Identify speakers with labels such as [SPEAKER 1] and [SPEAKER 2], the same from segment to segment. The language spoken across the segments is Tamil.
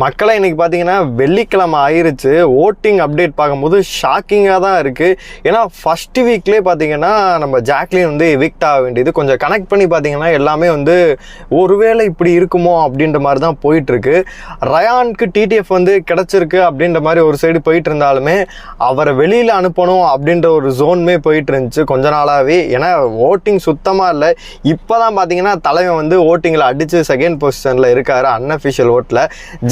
[SPEAKER 1] மக்களை இன்னைக்கு பார்த்தீங்கன்னா வெள்ளிக்கிழமை ஆயிருச்சு. ஓட்டிங் அப்டேட் பார்க்கும்போது ஷாக்கிங்காக தான் இருக்குது. ஏன்னா ஃபஸ்ட்டு வீக்லேயே பார்த்தீங்கன்னா நம்ம ஜாக்லின் வந்து எவிக்ட் ஆக வேண்டியது. கொஞ்சம் கனெக்ட் பண்ணி பார்த்தீங்கன்னா எல்லாமே வந்து ஒருவேளை இப்படி இருக்குமோ அப்படின்ற மாதிரி தான் போயிட்டுருக்கு. ரயானுக்கு டிடிஎஃப் வந்து கிடச்சிருக்கு அப்படின்ற மாதிரி ஒரு சைடு போயிட்டு இருந்தாலுமே அவரை வெளியில் அனுப்பணும் அப்படின்ற ஒரு ஜோனுமே போயிட்டு இருந்துச்சு கொஞ்ச நாளாகவே. ஏன்னா ஓட்டிங் சுத்தமாக இல்லை. இப்போ தான் பார்த்தீங்கன்னா தலைவன் வந்து ஓட்டிங்கில் அடித்து செகண்ட் பொசிஷனில் இருக்கார் அன்அஃபிஷியல் ஓட்டில்.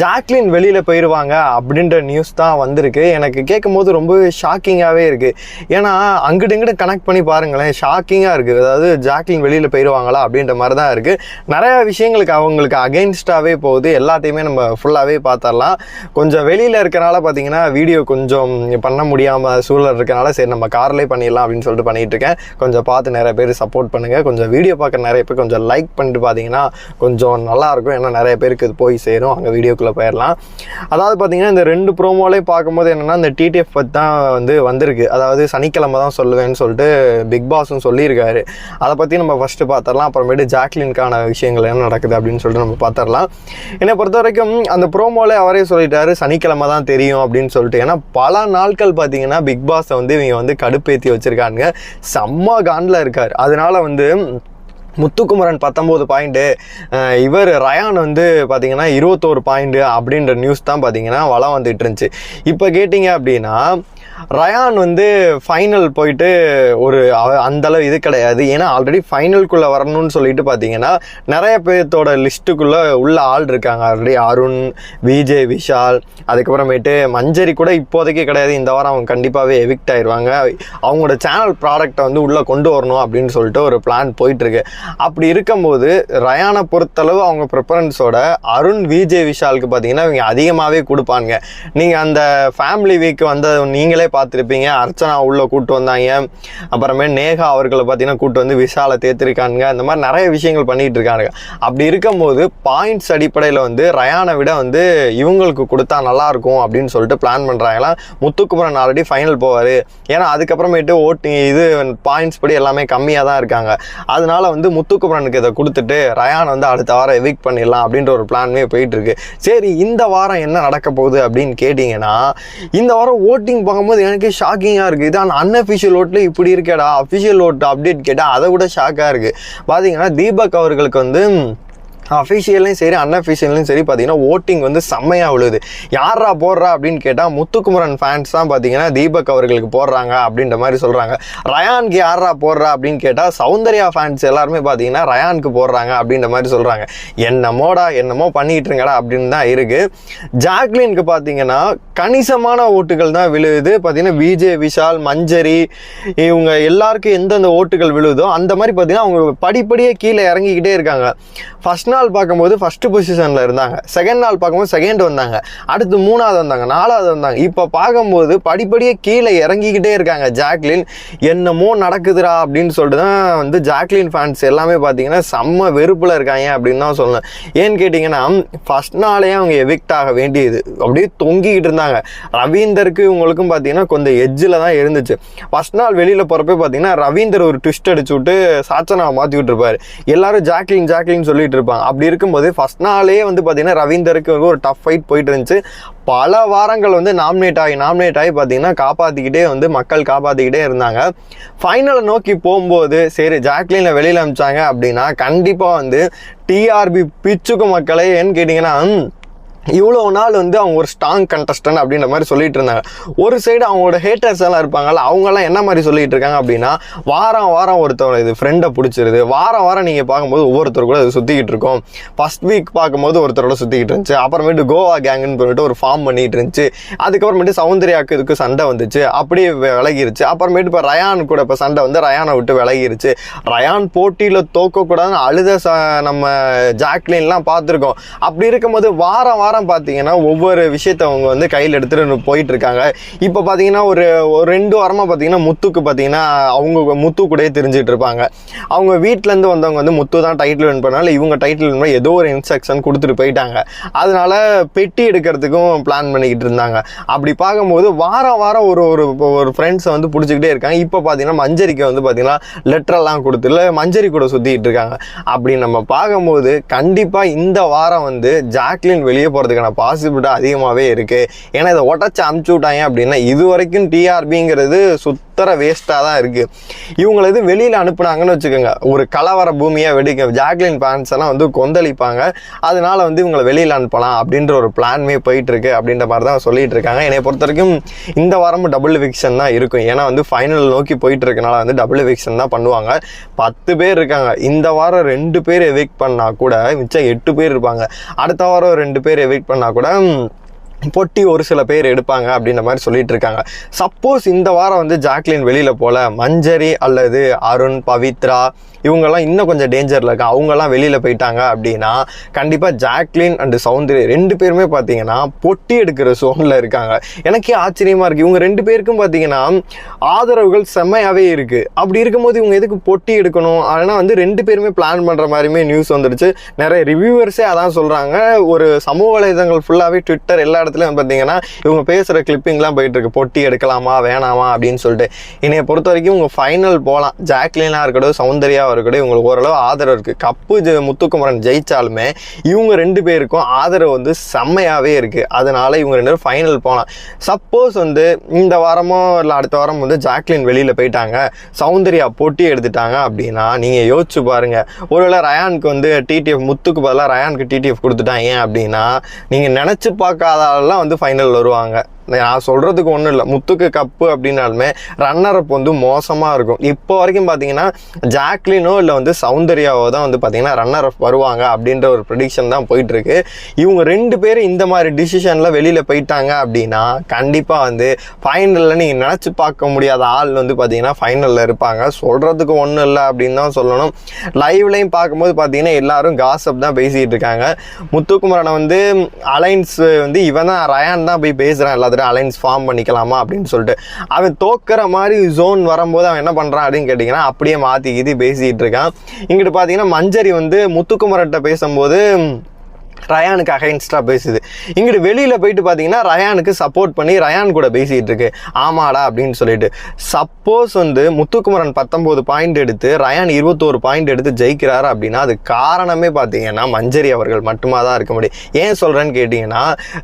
[SPEAKER 1] ஜாக்லின் வெளியில் போயிடுவாங்க அப்படின்ற நியூஸ் தான் வந்திருக்கு. எனக்கு கேட்கும் போது ரொம்ப ஷாக்கிங்காகவே இருக்குது. ஏன்னா அங்கிட்டு இங்கிட்ட கனெக்ட் பண்ணி பாருங்களேன், ஷாக்கிங்காக இருக்குது. அதாவது ஜாக்லின் வெளியில் போயிடுவாங்களா அப்படின்ற மாதிரி தான் இருக்குது. நிறையா விஷயங்களுக்கு அவங்களுக்கு அகெயின்ஸ்டாகவே போகுது. எல்லாத்தையுமே நம்ம ஃபுல்லாகவே பார்த்துடலாம். கொஞ்சம் வெளியில் இருக்கிறனால பார்த்தீங்கன்னா வீடியோ கொஞ்சம் பண்ண முடியாமல் சூழல் இருக்கிறனால சரி நம்ம கார்லேயே பண்ணிடலாம் அப்படின்னு சொல்லிட்டு பண்ணிகிட்டு இருக்கேன். கொஞ்சம் பார்த்து நிறைய பேர் சப்போர்ட் பண்ணுங்கள். கொஞ்சம் வீடியோ பார்க்குற நிறைய பேர் கொஞ்சம் லைக் பண்ணிட்டு பார்த்தீங்கன்னா கொஞ்சம் நல்லாயிருக்கும். ஏன்னா நிறைய பேருக்கு இது போய் சேரும். அங்கே வீடியோக்குள்ளே போயிடலாம். அதாவது பார்த்தீங்கன்னா இந்த 2 ப்ரோமோலே பார்க்கும்போது என்னென்னா இந்த டிடிஎஃப் பற்றி தான் வந்திருக்கு. அதாவது சனிக்கிழமை தான் சொல்லுவேன்னு சொல்லிட்டு பிக் பாஸும் சொல்லியிருக்காரு. அதை பற்றி நம்ம ஃபஸ்ட்டு பார்த்துடலாம். அப்புறமேட்டு ஜாக்லினுக்கான விஷயங்கள் என்ன நடக்குது அப்படின்னு சொல்லிட்டு நம்ம பார்த்துடலாம். என்னை பொறுத்த வரைக்கும் அந்த ப்ரோமோலே அவரே சொல்லிட்டாரு சனிக்கிழமை தான் தெரியும் அப்படின்னு சொல்லிட்டு. ஏன்னா பல நாட்கள் பார்த்தீங்கன்னா பிக் பாஸை வந்து இவங்க வந்து கடுப்பேற்றி வச்சுருக்காங்க. செம்ம காண்டில் இருக்கார். அதனால வந்து முத்துக்குமரன் 19 பாயிண்ட்டு, இவர் ரயான் வந்து பார்த்தீங்கன்னா 21 பாயிண்ட்டு அப்படின்ற நியூஸ் தான் பார்த்தீங்கன்னா வளம் வந்துட்டு இருந்துச்சு. இப்போ கேட்டிங்க அப்படின்னா ரயான் வந்து ஃபைனல் போயிட்டு ஒரு அந்தளவு இது கிடையாது. ஏன்னா ஆல்ரெடி ஃபைனலுக்குள்ளே வரணும்னு சொல்லிட்டு பார்த்தீங்கன்னா நிறைய பேர்த்தோட லிஸ்ட்டுக்குள்ளே உள்ள ஆள் இருக்காங்க. ஆல்ரெடி அருண், விஜய், விஷால், அதுக்கப்புறமேட்டு மஞ்சரி கூட இப்போதைக்கு கிடையாது. இந்த வாரம் அவங்க கண்டிப்பாகவே எவிக்ட் ஆயிடுவாங்க. அவங்களோட சேனல் ப்ராடக்டை வந்து உள்ளே கொண்டு வரணும் அப்படின்னு சொல்லிட்டு ஒரு பிளான் போயிட்டுருக்கு. அப்படி இருக்கும்போது ரயானை பொறுத்தளவு அவங்க ப்ரிஃபரன்ஸோட அருண், விஜய், விஷாலுக்கு பார்த்தீங்கன்னா இவங்க அதிகமாகவே கொடுப்பாங்க. நீங்கள் அந்த ஃபேமிலி வீக் வந்த நீங்களே பார்த்துருப்பீங்க. அர்ச்சனா உள்ள கூட்டு வந்தாங்க. அப்புறமே நேகா அவர்களை பார்த்தீங்கன்னா கூட்டு வந்து விஷாலை தேர்த்திருக்காங்க. இந்த மாதிரி நிறைய விஷயங்கள் பண்ணிட்டு இருக்காங்க. அப்படி இருக்கும்போது பாயிண்ட்ஸ் அடிப்படையில் வந்து ரயானை விட வந்து இவங்களுக்கு கொடுத்தா நல்லா இருக்கும் அப்படின்னு சொல்லிட்டு பிளான் பண்ணுறாங்களா. முத்துக்குமரன் ஆல்ரெடி ஃபைனல் போவார். ஏன்னா அதுக்கப்புறமேட்டு ஓட்டிங் இது பாயிண்ட்ஸ் படி எல்லாமே கம்மியாக தான் இருக்காங்க. அதனால வந்து முத்துக்குமரனுக்கு இதை கொடுத்துட்டு ரயான் வந்து அடுத்த வாரம் எவிக்ட் பண்ணிடலாம் அப்படின்ற ஒரு பிளான்மே போயிட்டு இருக்கு. சரி, இந்த வாரம் என்ன நடக்க போகுது அப்படின்னு கேட்டிங்கன்னா இந்த வாரம் ஓட்டிங் பார்க்கும்போது எனக்கு ஷாக்கிங்காக இருக்குது. இது அன்அஃபிஷியல் ஓட்டில் இப்படி இருக்கேடா, அஃபிஷியல் ஓட்டு அப்டேட் கேட்டால் அதை விட ஷாக்காக இருக்குது. பார்த்தீங்கன்னா தீபக் அவர்களுக்கு வந்து அஃபிஷியல்லையும் சரி அன்அஃபிஷியல்லையும் சரி பார்த்தீங்கன்னா ஓட்டிங் வந்து செம்மையாக விழுது. யாரா போடுறா அப்படின்னு கேட்டால் முத்துக்குமரன் ஃபேன்ஸ் தான் பார்த்தீங்கன்னா தீபக் அவர்களுக்கு போடுறாங்க அப்படின்ற மாதிரி சொல்கிறாங்க. ரயானுக்கு யாரா போடுறா அப்படின்னு கேட்டால் சௌந்தர்யா ஃபேன்ஸ் எல்லாருமே பார்த்தீங்கன்னா ரயானுக்கு போடுறாங்க அப்படின்ற மாதிரி சொல்கிறாங்க. என்னமோ பண்ணிகிட்டு இருங்கடா அப்படின்னு தான் இருக்குது. ஜாக்லினுக்கு பார்த்தீங்கன்னா கணிசமான ஓட்டுகள் தான் விழுது. பார்த்தீங்கன்னா விஜய், விஷால், மஞ்சரி இவங்க எல்லாருக்கும் எந்தெந்த ஓட்டுகள் விழுதோ அந்த மாதிரி பார்த்தீங்கன்னா அவங்க படிப்படியாக கீழே இறங்கிக்கிட்டே இருக்காங்க. ஃபர்ஸ்ட் நாள் பார்க்கும்போது ஃபஸ்ட்டு பொசிஷனில் இருந்தாங்க. செகண்ட் நாள் பார்க்கும்போது செகண்ட் வந்தாங்க. அடுத்து 3வது வந்தாங்க, 4வது வந்தாங்க. இப்போ பார்க்கும்போது படிப்படியாக கீழே இறங்கிக்கிட்டே இருக்காங்க ஜாக்லின். என்னமோ நடக்குதுடா அப்படின்னு சொல்லிட்டு தான் வந்து ஜாக்லின் ஃபேன்ஸ் எல்லாமே பார்த்தீங்கன்னா செம்ம வெறுப்பில் இருக்காங்க அப்படின்னு தான் சொல்லணும். ஏன்னு கேட்டிங்கன்னா ஃபஸ்ட் நாளே அவங்க எவிக்ட் ஆக வேண்டியது அப்படியே தொங்கிக்கிட்டு இருந்தாங்க. ரவீந்தருக்கு இவங்களுக்கும் பார்த்தீங்கன்னா கொஞ்சம் எட்ஜில் தான் இருந்துச்சு. ஃபஸ்ட் நாள் வெளியில் போகிறப்ப பார்த்தீங்கன்னா ரவீந்தர் ஒரு ட்விஸ்ட் அடிச்சு விட்டு சாச்சனாவை மாற்றி விட்டுருப்பாரு. எல்லாரும் ஜாக்லின் சொல்லிட்டு இருப்பாங்க. அப்படி இருக்கும்போது ஃபர்ஸ்ட் நாளே வந்து பார்த்தீங்கன்னா ரவீந்தருக்கு ஒரு டஃப் ஃபைட் போயிட்டு இருந்துச்சு. பல வாரங்கள் வந்து நாமினேட் ஆகி பார்த்தீங்கன்னா காப்பாற்றிக்கிட்டே வந்து மக்கள் காப்பாற்றிக்கிட்டே இருந்தாங்க. ஃபைனலை நோக்கி போகும்போது சரி ஜாக்லினை வெளியில் அனுப்பிச்சாங்க அப்படின்னா கண்டிப்பாக வந்து டிஆர்பி பிச்சுக்கும் மக்களே. ஏன்னு கேட்டிங்கன்னா இவ்வளோ நாள் வந்து அவங்க ஒரு ஸ்ட்ராங் கண்டஸ்டன்ட் அப்படின்ற மாதிரி சொல்லிட்டு இருந்தாங்க. ஒரு சைடு அவங்களோட ஹேட்டர்ஸ் எல்லாம் இருப்பாங்கல்ல, அவங்கெல்லாம் என்ன மாதிரி சொல்லிட்டு இருக்காங்க அப்படின்னா வாரம் ஒருத்தவங்க இது ஃப்ரெண்டை பிடிச்சிருது. வாரம் நீங்கள் பார்க்கும்போது ஒவ்வொருத்தர் கூட அது சுற்றிக்கிட்டு இருக்கோம். ஃபர்ஸ்ட் வீக் பார்க்கும்போது ஒருத்தரோட சுற்றிக்கிட்டு இருந்துச்சு. அப்புறமேட்டு கோவா கேங்குன்னு சொல்லிட்டு ஒரு ஃபார்ம் பண்ணிட்டு இருந்துச்சு. அதுக்கப்புறமேட்டு சௌந்தர்யாவுக்கு இதுக்கு சண்டை வந்துச்சு, அப்படியே விலகிருச்சு. அப்புறமேட்டு இப்போ ரயான் கூட இப்போ சண்டை வந்து ரயானை விட்டு விலகிருச்சு. ரயான் போட்டியில் தோக்கக்கூடாதுன்னு அழுத நம்ம ஜாக்லின்லாம் பார்த்துருக்கோம். அப்படி இருக்கும்போது வாரம் பார்த்தீங்கன்னா ஒவ்வொரு விஷயத்தை அவங்க வந்து கையில் எடுத்துட்டு போயிட்டு இருக்காங்க. இப்போ பார்த்தீங்கன்னா ஒரு 2 வாரமாக பார்த்தீங்கன்னா முத்துக்கு பார்த்தீங்கன்னா அவங்க முத்து கூடயே தெரிஞ்சுட்டு இருப்பாங்க. அவங்க வீட்டிலேருந்து வந்தவங்க வந்து முத்து தான் டைட்டில் வின் பண்ணாலும் இவங்க டைட்டில் வின் ஏதோ ஒரு இன்ஸ்ட்ரக்ஷன் கொடுத்துட்டு போயிட்டாங்க. அதனால பெட்டி எடுக்கிறதுக்கும் பிளான் பண்ணிக்கிட்டு இருந்தாங்க. அப்படி பார்க்கும்போது வாரம் ஒரு ஃப்ரெண்ட்ஸை வந்து பிடிச்சிக்கிட்டே இருக்காங்க. இப்போ பார்த்தீங்கன்னா மஞ்சரிக்கு வந்து பார்த்தீங்கன்னா லெட்டரெல்லாம் கொடுத்துல மஞ்சரி கூட சுற்றிக்கிட்டு இருக்காங்க. அப்படி நம்ம பார்க்கும்போது கண்டிப்பாக இந்த வாரம் வந்து ஜாக்லின் வெளியே போகிறது போகிறதுக்கான பாசிபிலிட்டி அதிகமாகவே இருக்குது. ஏன்னா இதை உடச்சி அமுச்சு விட்டாங்க அப்படின்னா இது வரைக்கும் டிஆர்பிங்கிறது சுத்தர வேஸ்ட்டாக தான் இருக்குது. இவங்களை இது வெளியில் அனுப்புனாங்கன்னு வச்சுக்கோங்க, ஒரு கலவர பூமியாக வெடிக்க ஜாக்லின் ஃபேன்ஸ் எல்லாம் வந்து கொந்தளிப்பாங்க. அதனால வந்து இவங்களை வெளியில் அனுப்பலாம் அப்படின்ற ஒரு பிளான்மே போயிட்டுருக்கு அப்படின்ற மாதிரி தான் சொல்லிட்டு இருக்காங்க. என்னை பொறுத்த வரைக்கும் இந்த வாரமும் டபுள் எவிக்ஷன் தான் இருக்கும். ஏன்னா வந்து ஃபைனல் நோக்கி போயிட்டு இருக்கனால வந்து டபுள் எவிக்ஷன் தான் பண்ணுவாங்க. 10 பேர் இருக்காங்க. இந்த வாரம் 2 பேர் எவிக்ட் பண்ணா கூட மிச்சம் 8 பேர் இருப்பாங்க. அடுத்த வாரம் 2 பேர் எவிக்ட் பண்ணா கூட பொட்டி ஒரு சில பேர் எடுப்பாங்க அப்படின்ற மாதிரி சொல்லிட்டு இருக்காங்க. சப்போஸ் இந்த வாரம் வந்து ஜாக்லின் வெளியில் போல மஞ்சரி அல்லது அருண், பவித்ரா இவங்கெல்லாம் இன்னும் கொஞ்சம் டேஞ்சரில் இருக்காங்க. அவங்கெல்லாம் வெளியில் போயிட்டாங்க அப்படின்னா கண்டிப்பாக ஜாக்லின் அண்டு சௌந்தர்யா 2 பேருமே பார்த்தீங்கன்னா பொட்டி எடுக்கிற சோனில் இருக்காங்க. எனக்கே ஆச்சரியமாக இருக்குது. இவங்க 2 பேருக்கும் பார்த்தீங்கன்னா ஆதரவுகள் செம்மையாகவே இருக்குது. அப்படி இருக்கும்போது இவங்க எதுக்கு பொட்டி எடுக்கணும்? ஆனால் வந்து 2 பேருமே பிளான் பண்ணுற மாதிரியுமே நியூஸ் வந்துடுச்சு. நிறைய ரிவ்யூவர்ஸே அதான் சொல்கிறாங்க. ஒரு சமூக வலைதளங்கள் ஃபுல்லாகவே ட்விட்டர் எல்லா இடத்துலையும் பார்த்தீங்கன்னா இவங்க பேசுகிற கிளிப்பிங்லாம் போயிட்டு இருக்கு. பொட்டி எடுக்கலாமா வேணாமா அப்படின்னு சொல்லிட்டு. என்னைய பொறுத்த வரைக்கும் இவங்க ஃபைனல் போகலாம். ஜாக்லினாக இருக்கட்டும், சௌந்தர்யா இருக்கட்டும், இவங்களுக்கு ஓரளவு ஆதரவு இருக்குது. கப்பு முத்துக்குமரன் ஜெயிச்சாலுமே இவங்க 2 பேருக்கும் ஆதரவு வந்து செம்மையாகவே இருக்குது. அதனால இவங்க 2 பேரும் ஃபைனல் போகலாம். சப்போஸ் வந்து இந்த வாரமோ இல்லை அடுத்த வாரம் வந்து ஜாக்லின் வெளியில் போயிட்டாங்க, சௌந்தர்யா பொட்டி எடுத்துட்டாங்க அப்படின்னா நீங்கள் யோசிச்சு பாருங்கள். ஒருவேளை ரயானுக்கு வந்து டிடிஎஃப், முத்துக்கு பதிலாக ரயானுக்கு டிடிஎஃப் கொடுத்துட்டாங்க அப்படின்னா நீங்கள் நினச்சி பார்க்காதாலாம் வந்து ஃபைனல் வருவாங்க. நான் சொல்கிறதுக்கு ஒன்றும் இல்லை. முத்துக்கு கப்பு அப்படின்னாலுமே ரன்னர் அப் வந்து மோசமாக இருக்கும். இப்போ வரைக்கும் பார்த்தீங்கன்னா ஜாக்லினோ இல்லை வந்து சௌந்தர்யாவோ தான் வந்து பார்த்தீங்கன்னா ரன்னர் அப் வருவாங்க அப்படின்ற ஒரு ப்ரெடிக்ஷன் தான் போயிட்டுருக்கு. இவங்க 2 பேரும் இந்த மாதிரி டிசிஷனில் வெளியில் போயிட்டாங்க அப்படின்னா கண்டிப்பாக வந்து ஃபைனலில் நீங்கள் நினச்சி பார்க்க முடியாத ஆள் வந்து பார்த்தீங்கன்னா ஃபைனலில் இருப்பாங்க. சொல்கிறதுக்கு ஒன்றும் இல்லை அப்படின்னு தான் சொல்லணும். லைவ்லையும் பார்க்கும்போது பார்த்தீங்கன்னா எல்லாரும் காசப் தான் பேசிகிட்டு இருக்காங்க. முத்துக்குமரனை வந்து அலைன்ஸ் வந்து இவன் தான் ரயான் தான் போய் பேசுகிறான் எல்லாத்தையும் அலைன்ஸ் ஃபார்ம் பண்ணிக்கலாமா அப்படின்னு சொல்லிட்டு. அவன் தோக்கிற மாதிரி ஜோன் வரும்போது அவன் என்ன பண்ணுறான் அப்படின்னு கேட்டிங்கன்னா அப்படியே மாற்றி இது பேசிகிட்டு இருக்கான். இங்கிட்டு பார்த்தீங்கன்னா மஞ்சரி வந்து முத்துக்குமரன்ட்ட பேசும்போது ரயானுக்கு அகைன்ஸ்டாக பேசுது. இங்கிட்டு வெளியில் போயிட்டு பார்த்தீங்கன்னா ரயானுக்கு சப்போர்ட் பண்ணி ரயான் கூட பேசிகிட்டு இருக்கு. ஆமாடா அப்படின்னு சொல்லிட்டு. சப்போஸ் வந்து முத்துக்குமரன் 19 பாயிண்ட் எடுத்து ரயான் 21 பாயிண்ட் எடுத்து ஜெயிக்கிறாரு அப்படின்னா அது காரணமே பார்த்தீங்கன்னா மஞ்சரி அவர்கள் மட்டுமா தான் இருக்க முடியும். ஏன் சொல்கிறேன்னு கேட்டிங்கன்னா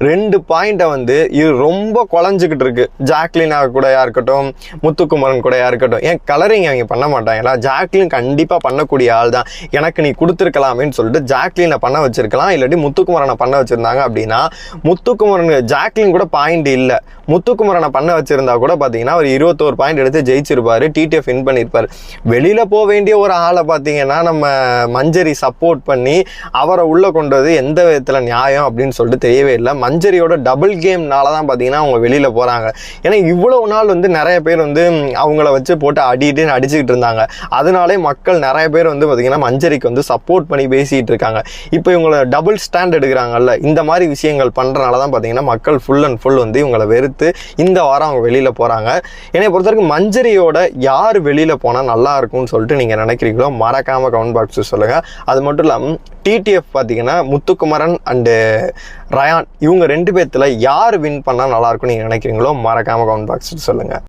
[SPEAKER 1] 2 பாயிண்ட்டை வந்து இது ரொம்ப குழஞ்சிக்கிட்டு இருக்கு. ஜாக்லினாக கூடயா இருக்கட்டும், முத்துக்குமரன் கூடயா இருக்கட்டும். ஏன் கலரிங் அவங்க பண்ண மாட்டாங்களா? ஜாக்லின் கண்டிப்பாக பண்ணக்கூடிய ஆள் தான். எனக்கு நீ கொடுத்துருக்கலாமேன்னு சொல்லிட்டு ஜாக்லினை பண்ண வச்சிருக்கலாம். இல்லாட்டி முத்துக்குமரனை பண்ண வச்சிருந்தாங்க அப்படின்னா முத்துக்குமரன் ஜாக்லின் கூட பாயிண்ட் இல்லை. முத்துக்குமரனை பண்ண வச்சிருந்தா கூட பார்த்தீங்கன்னா ஒரு 21 பாயிண்ட் எடுத்து ஜெயிச்சிருப்பாரு, டிடிஎஃப் வின் பண்ணியிருப்பாரு. வெளியில் போக வேண்டிய ஒரு ஆளை பார்த்தீங்கன்னா நம்ம மஞ்சரி சப்போர்ட் பண்ணி அவரை உள்ளே கொண்டு வந்து எந்த விதத்தில் நியாயம் அப்படின்னு சொல்லிட்டு தெரியவே இல்லை. மஞ்சரியோட டபுள் கேம்னால தான் பார்த்தீங்கன்னா அவங்க வெளியில் போகிறாங்க. ஏன்னா இவ்வளவு நாள் வந்து நிறைய பேர் வந்து அவங்கள வச்சு போட்டு அடிச்சுக்கிட்டு இருந்தாங்க. அதனாலே மக்கள் நிறைய பேர் வந்து பார்த்தீங்கன்னா மஞ்சரிக்கு வந்து சப்போர்ட் பண்ணி பேசிகிட்டு இருக்காங்க. இப்போ இவங்கள டபுள் ஸ்டாண்ட் எடுக்கிறாங்கல்ல, இந்த மாதிரி விஷயங்கள் பண்ணுறனால தான் பார்த்தீங்கன்னா மக்கள் ஃபுல் அண்ட் ஃபுல் வந்து இவங்களை வெறுத்து இந்த வாரம் அவங்க வெளியில் போகிறாங்க. என்னை பொறுத்த வரைக்கும் மஞ்சரியோட யார் வெளியில் போனால் நல்லா இருக்கும்னு சொல்லிட்டு நீங்கள் நினைக்கிறீங்களோ மறக்காமல் கமெண்ட் பாக்ஸில் சொல்லுங்கள். அது மட்டும் இல்லாமல் டிடிஎஃப் பார்த்தீங்கன்னா முத்துக்குமரன் அண்டு ரயான் இவங்க 2 பேர்த்தில் யார் வின் பண்ணால் நல்லாயிருக்கும்னு நீங்கள் நினைக்கிறீங்களோ மறக்காமல் கமெண்ட் பாக்ஸில் சொல்லுங்கள்.